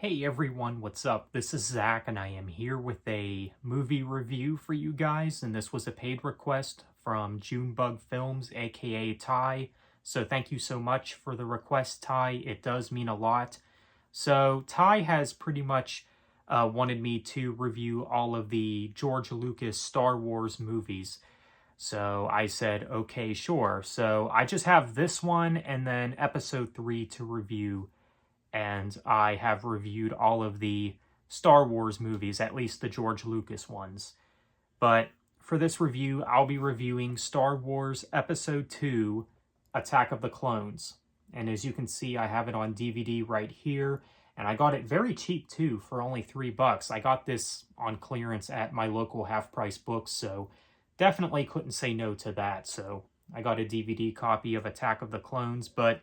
Hey everyone, what's up? This is Zach, and I am here with a movie review for you guys. And this was a paid request from Junebug Films, aka Ty. So thank you so much for the request, Ty. It does mean a lot. So Ty has pretty much wanted me to review all of the George Lucas Star Wars movies. So I said, okay, sure. So I just have this one and then episode 3 to review, and I have reviewed all of the Star Wars movies, at least the George Lucas ones. But for this review, I'll be reviewing Star Wars Episode 2, Attack of the Clones. And as you can see, I have it on DVD right here, and I got it very cheap too, for only $3. I got this on clearance at my local half-price books, so definitely couldn't say no to that. So I got a DVD copy of Attack of the Clones, but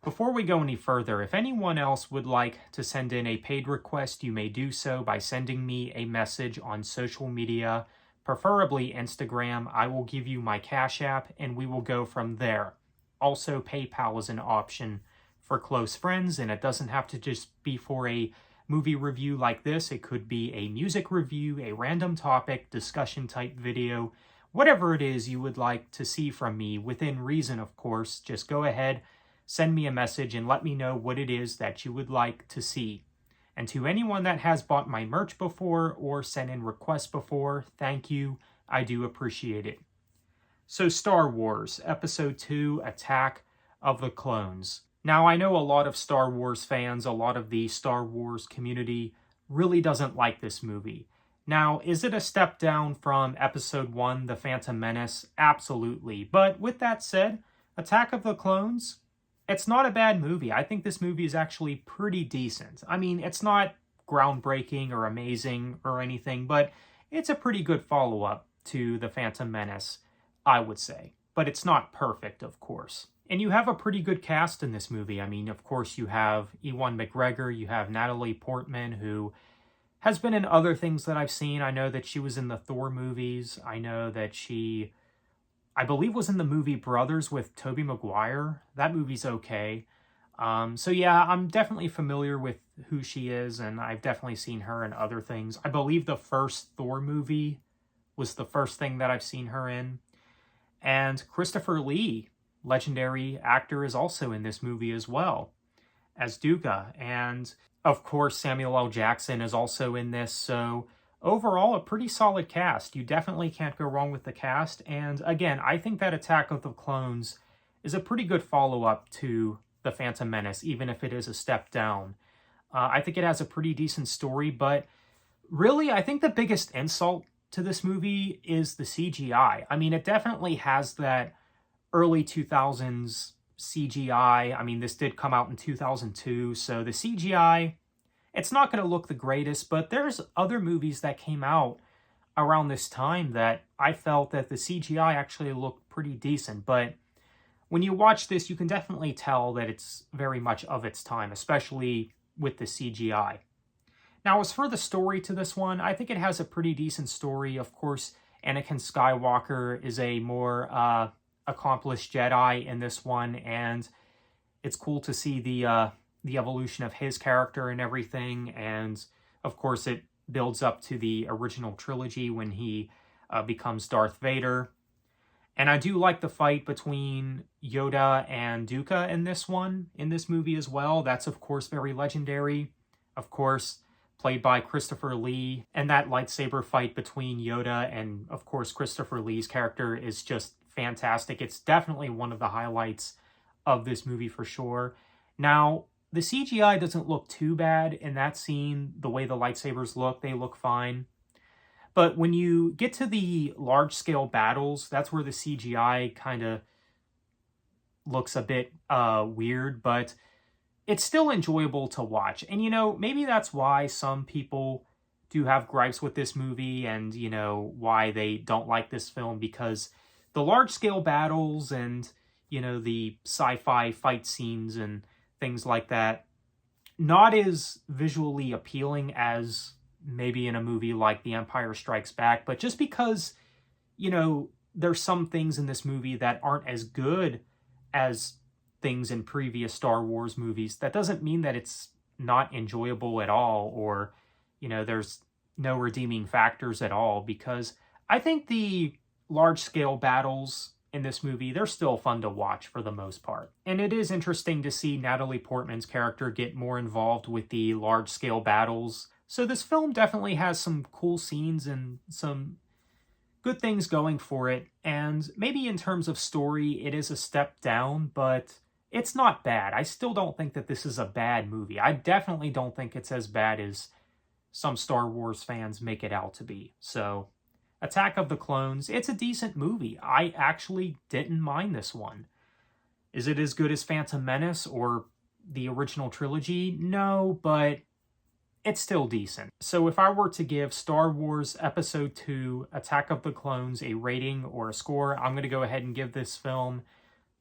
before we go any further, if anyone else would like to send in a paid request, you may do so by sending me a message on social media, preferably Instagram. I will give you my Cash App, and we will go from there. Also, PayPal is an option for close friends, and it doesn't have to just be for a movie review like this. It could be a music review, a random topic, discussion type video, whatever it is you would like to see from me, within reason, of course. Just go ahead, send me a message and let me know what it is that you would like to see. And to anyone that has bought my merch before or sent in requests before, thank you. I do appreciate it. So Star Wars, Episode 2, Attack of the Clones. Now, I know a lot of Star Wars fans, a lot of the Star Wars community really doesn't like this movie. Now, is it a step down from Episode 1, The Phantom Menace? Absolutely. But with that said, Attack of the Clones, it's not a bad movie. I think this movie is actually pretty decent. I mean, it's not groundbreaking or amazing or anything, but it's a pretty good follow-up to The Phantom Menace, I would say. But it's not perfect, of course. And you have a pretty good cast in this movie. I mean, of course, you have Ewan McGregor, you have Natalie Portman, who has been in other things that I've seen. I know that she was in the Thor movies. I know that she, I believe, was in the movie Brothers with Tobey Maguire. That movie's okay. So yeah, I'm definitely familiar with who she is, and I've definitely seen her in other things. I believe the first Thor movie was the first thing that I've seen her in. And Christopher Lee, legendary actor, is also in this movie as well as Dooku. And of course, Samuel L. Jackson is also in this, so overall, a pretty solid cast. You definitely can't go wrong with the cast. And again, I think that Attack of the Clones is a pretty good follow-up to The Phantom Menace, even if it is a step down. I think it has a pretty decent story, but really, I think the biggest insult to this movie is the CGI. I mean, it definitely has that early 2000s CGI. I mean, this did come out in 2002, so the CGI, it's not going to look the greatest, but there's other movies that came out around this time that I felt that the CGI actually looked pretty decent. But when you watch this, you can definitely tell that it's very much of its time, especially with the CGI. Now, as for the story to this one, I think it has a pretty decent story. Of course, Anakin Skywalker is a more accomplished Jedi in this one, and it's cool to see the evolution of his character and everything. And of course, it builds up to the original trilogy when he becomes Darth Vader. And I do like the fight between Yoda and Dooku in this movie as well. That's, of course, very legendary. Of course, played by Christopher Lee. And that lightsaber fight between Yoda and, of course, Christopher Lee's character is just fantastic. It's definitely one of the highlights of this movie for sure. Now, the CGI doesn't look too bad in that scene. The way the lightsabers look, they look fine. But when you get to the large-scale battles, that's where the CGI kind of looks a bit weird, but it's still enjoyable to watch. And, you know, maybe that's why some people do have gripes with this movie and, you know, why they don't like this film, because the large-scale battles and, you know, the sci-fi fight scenes and things like that, not as visually appealing as maybe in a movie like The Empire Strikes Back. But just because, you know, there's some things in this movie that aren't as good as things in previous Star Wars movies, that doesn't mean that it's not enjoyable at all, or, there's no redeeming factors at all, because I think the large scale battles in this movie, they're still fun to watch for the most part. And it is interesting to see Natalie Portman's character get more involved with the large scale battles. So this film definitely has some cool scenes and some good things going for it. And maybe in terms of story, it is a step down, but it's not bad. I still don't think that this is a bad movie. I definitely don't think it's as bad as some Star Wars fans make it out to be. So, Attack of the Clones, it's a decent movie. I actually didn't mind this one. Is it as good as Phantom Menace or the original trilogy? No, but it's still decent. So if I were to give Star Wars Episode 2 Attack of the Clones a rating or a score, I'm going to go ahead and give this film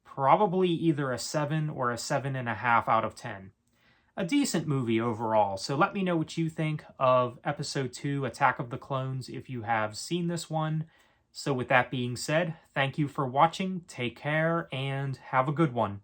probably either a 7 or a 7.5 out of 10. A decent movie overall, so let me know what you think of Episode 2 Attack of the Clones if you have seen this one. So with that being said, thank you for watching, take care, and have a good one.